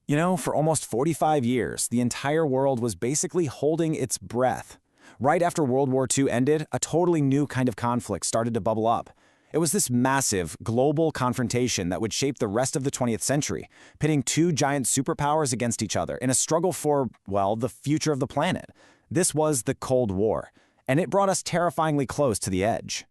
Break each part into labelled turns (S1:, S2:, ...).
S1: You know, for almost 45 years, the entire world was basically holding its breath. Right after World War II ended, a totally new kind of conflict started to bubble up. It was this massive, global confrontation that would shape the rest of the 20th century, pitting two giant superpowers against each other in a struggle for, well, the future of the planet. This was the Cold War, and it brought us terrifyingly close to the edge.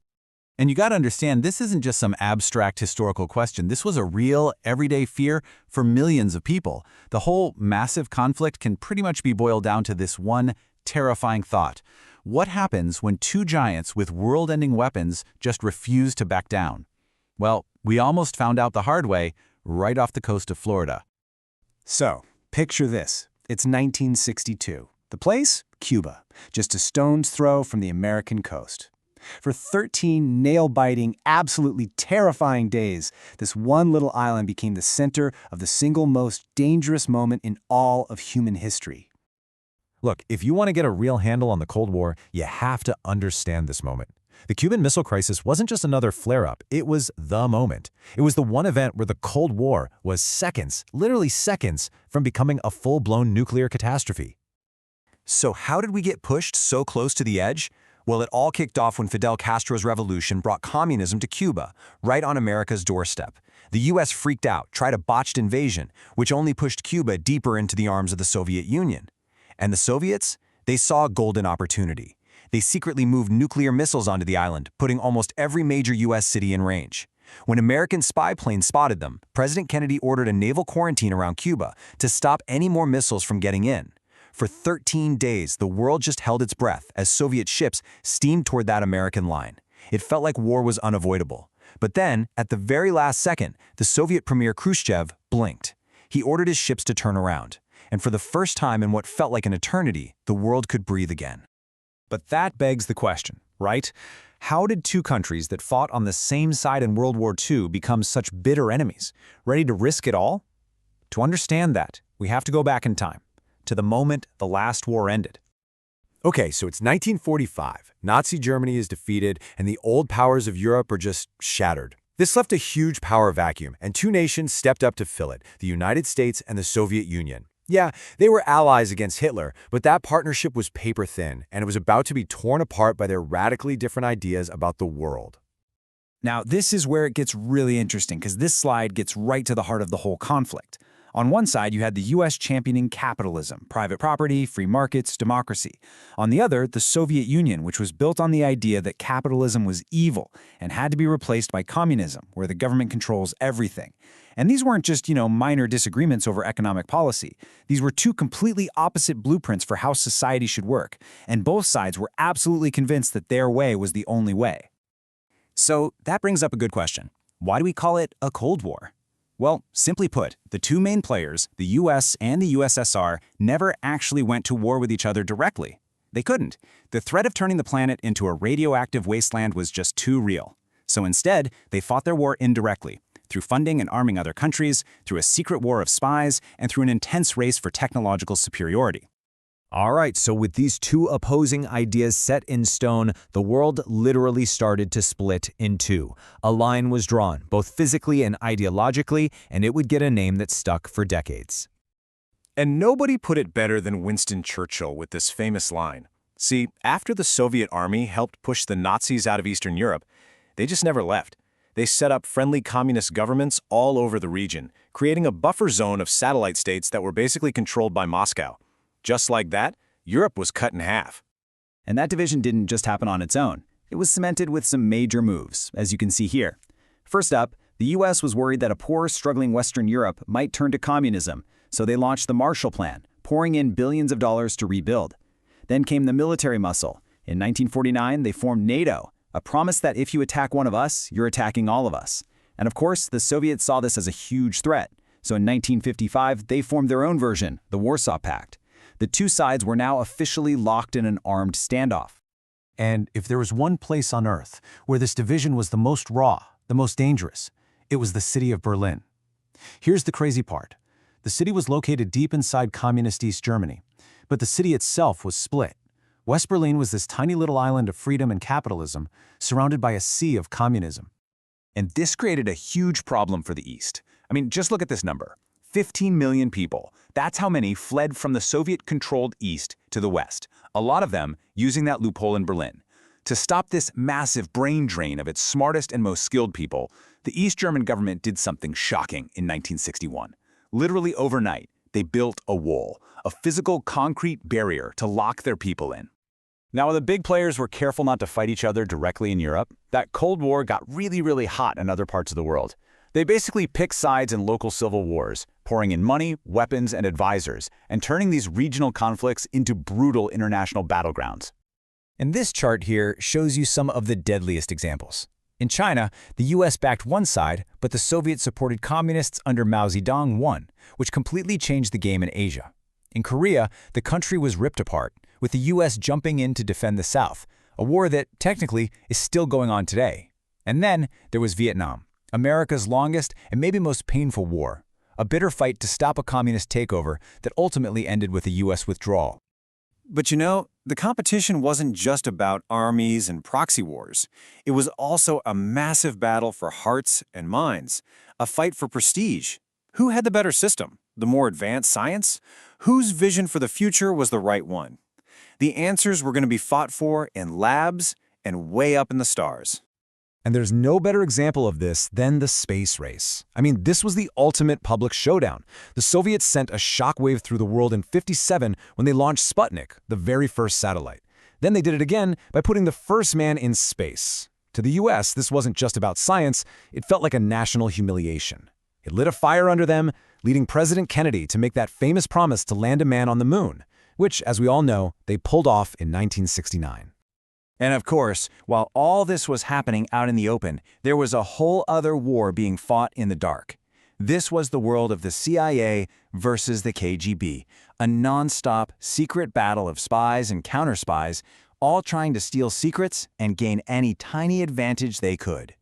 S2: And you gotta understand, this isn't just some abstract historical question. This was a real, everyday fear for millions of people. The whole massive conflict can pretty much be boiled down to this one terrifying thought. What happens when two giants with world-ending weapons just refuse to back down? Well, we almost found out the hard way right off the coast of Florida.
S1: So, picture this. It's 1962. The place? Cuba, just a stone's throw from the American coast. For 13 nail-biting, absolutely terrifying days, this one little island became the center of the single most dangerous moment in all of human history.
S3: Look, if you want to get a real handle on the Cold War, you have to understand this moment. The Cuban Missile Crisis wasn't just another flare-up, it was the moment. It was the one event where the Cold War was seconds, literally seconds, from becoming a full-blown nuclear catastrophe.
S4: So how did we get pushed so close to the edge? Well, it all kicked off when Fidel Castro's revolution brought communism to Cuba, right on America's doorstep. The U.S. freaked out, tried a botched invasion, which only pushed Cuba deeper into the arms of the Soviet Union. And the Soviets? They saw a golden opportunity. They secretly moved nuclear missiles onto the island, putting almost every major U.S. city in range. When American spy planes spotted them, President Kennedy ordered a naval quarantine around Cuba to stop any more missiles from getting in. For 13 days, the world just held its breath as Soviet ships steamed toward that American line. It felt like war was unavoidable. But then, at the very last second, the Soviet Premier Khrushchev blinked. He ordered his ships to turn around. And for the first time in what felt like an eternity, the world could breathe again.
S3: But that begs the question, right? How did two countries that fought on the same side in World War II become such bitter enemies, ready to risk it all? To understand that, we have to go back in time, to the moment the last war ended.
S5: Okay, so it's 1945. Nazi Germany is defeated, and the old powers of Europe are just shattered. This left a huge power vacuum, and two nations stepped up to fill it, the United States and the Soviet Union. Yeah, they were allies against Hitler, but that partnership was paper thin, and it was about to be torn apart by their radically different ideas about the world.
S1: Now, this is where it gets really interesting, because this slide gets right to the heart of the whole conflict. On one side, you had the U.S. championing capitalism, private property, free markets, democracy. On the other, the Soviet Union, which was built on the idea that capitalism was evil and had to be replaced by communism, where the government controls everything. And these weren't just, minor disagreements over economic policy. These were two completely opposite blueprints for how society should work, and both sides were absolutely convinced that their way was the only way. So that brings up a good question. Why do we call it a Cold War? Well, simply put, the two main players, the US and the USSR, never actually went to war with each other directly. They couldn't. The threat of turning the planet into a radioactive wasteland was just too real. So instead, they fought their war indirectly, through funding and arming other countries, through a secret war of spies, and through an intense race for technological superiority.
S3: All right, so with these two opposing ideas set in stone, the world literally started to split in two. A line was drawn, both physically and ideologically, and it would get a name that stuck for decades.
S1: And nobody put it better than Winston Churchill with this famous line. See, after the Soviet army helped push the Nazis out of Eastern Europe, they just never left. They set up friendly communist governments all over the region, creating a buffer zone of satellite states that were basically controlled by Moscow. Just like that, Europe was cut in half. And that division didn't just happen on its own. It was cemented with some major moves, as you can see here. First up, the US was worried that a poor, struggling Western Europe might turn to communism, so they launched the Marshall Plan, pouring in billions of dollars to rebuild. Then came the military muscle. In 1949, they formed NATO, a promise that if you attack one of us, you're attacking all of us. And of course, the Soviets saw this as a huge threat. So in 1955, they formed their own version, the Warsaw Pact. The two sides were now officially locked in an armed standoff.
S3: And if there was one place on Earth where this division was the most raw, the most dangerous, it was the city of Berlin. Here's the crazy part. The city was located deep inside communist East Germany, but the city itself was split. West Berlin was this tiny little island of freedom and capitalism, surrounded by a sea of communism.
S1: And this created a huge problem for the East. I mean, just look at this number. 15 million people. That's how many fled from the Soviet-controlled East to the West, a lot of them using that loophole in Berlin. To stop this massive brain drain of its smartest and most skilled people, the East German government did something shocking in 1961. Literally overnight, they built a wall, a physical concrete barrier to lock their people in.
S2: Now, when the big players were careful not to fight each other directly in Europe, that Cold War got really hot in other parts of the world. They basically picked sides in local civil wars, pouring in money, weapons, and advisors, and turning these regional conflicts into brutal international battlegrounds.
S3: And this chart here shows you some of the deadliest examples. In China, the US backed one side, but the Soviet-supported communists under Mao Zedong won, which completely changed the game in Asia. In Korea, the country was ripped apart, with the US jumping in to defend the South, a war that, technically, is still going on today. And then there was Vietnam, America's longest and maybe most painful war, a bitter fight to stop a communist takeover that ultimately ended with a US withdrawal.
S1: But you know, the competition wasn't just about armies and proxy wars. It was also a massive battle for hearts and minds, a fight for prestige. Who had the better system? The more advanced science? Whose vision for the future was the right one? The answers were going to be fought for in labs and way up in the stars.
S4: And there's no better example of this than the space race. I mean, this was the ultimate public showdown. The Soviets sent a shockwave through the world in '57 when they launched Sputnik, the very first satellite. Then they did it again by putting the first man in space. To the US, this wasn't just about science, it felt like a national humiliation. It lit a fire under them, leading President Kennedy to make that famous promise to land a man on the moon, which, as we all know, they pulled off in 1969.
S1: And of course, while all this was happening out in the open, there was a whole other war being fought in the dark. This was the world of the CIA versus the KGB, a non-stop secret battle of spies and counter-spies, all trying to steal secrets and gain any tiny advantage they could.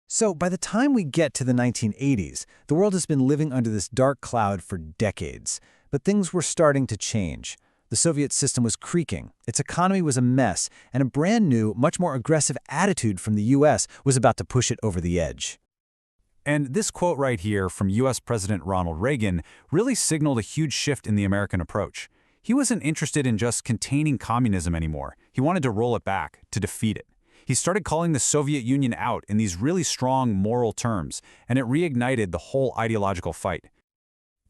S3: So by the time we get to the 1980s, the world has been living under this dark cloud for decades. But things were starting to change. The Soviet system was creaking, its economy was a mess, and a brand new, much more aggressive attitude from the US was about to push it over the edge.
S2: And this quote right here from US President Ronald Reagan really signaled a huge shift in the American approach. He wasn't interested in just containing communism anymore. He wanted to roll it back, to defeat it. He started calling the Soviet Union out in these really strong moral terms, and it reignited the whole ideological fight.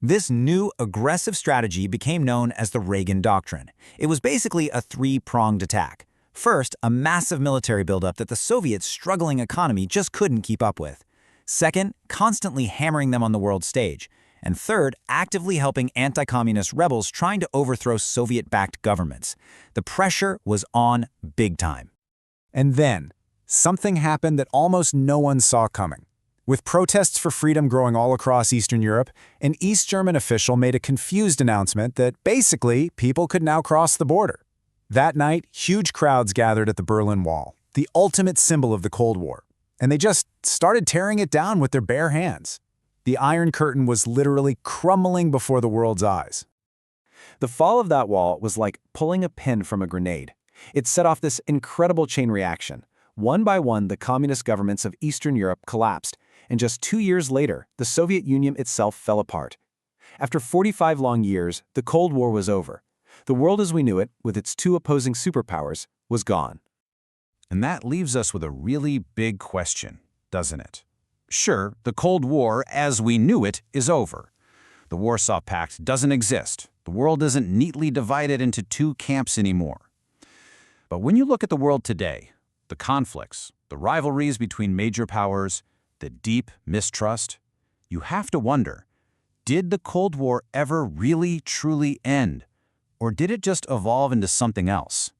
S1: This new, aggressive strategy became known as the Reagan Doctrine. It was basically a three-pronged attack. First, a massive military buildup that the Soviets' struggling economy just couldn't keep up with. Second, constantly hammering them on the world stage. And third, actively helping anti-communist rebels trying to overthrow Soviet-backed governments. The pressure was on big time.
S3: And then, something happened that almost no one saw coming. With protests for freedom growing all across Eastern Europe, an East German official made a confused announcement that basically people could now cross the border. That night, huge crowds gathered at the Berlin Wall, the ultimate symbol of the Cold War, and they just started tearing it down with their bare hands. The Iron Curtain was literally crumbling before the world's eyes.
S1: The fall of that wall was like pulling a pin from a grenade. It set off this incredible chain reaction. One by one, the communist governments of Eastern Europe collapsed, and just 2 years later, the Soviet Union itself fell apart. After 45 long years, the Cold War was over. The world as we knew it, with its two opposing superpowers, was gone.
S2: And that leaves us with a really big question, doesn't it? Sure, the Cold War, as we knew it, is over. The Warsaw Pact doesn't exist. The world isn't neatly divided into two camps anymore. But when you look at the world today, the conflicts, the rivalries between major powers, the deep mistrust, you have to wonder, did the Cold War ever really, truly end? Or did it just evolve into something else?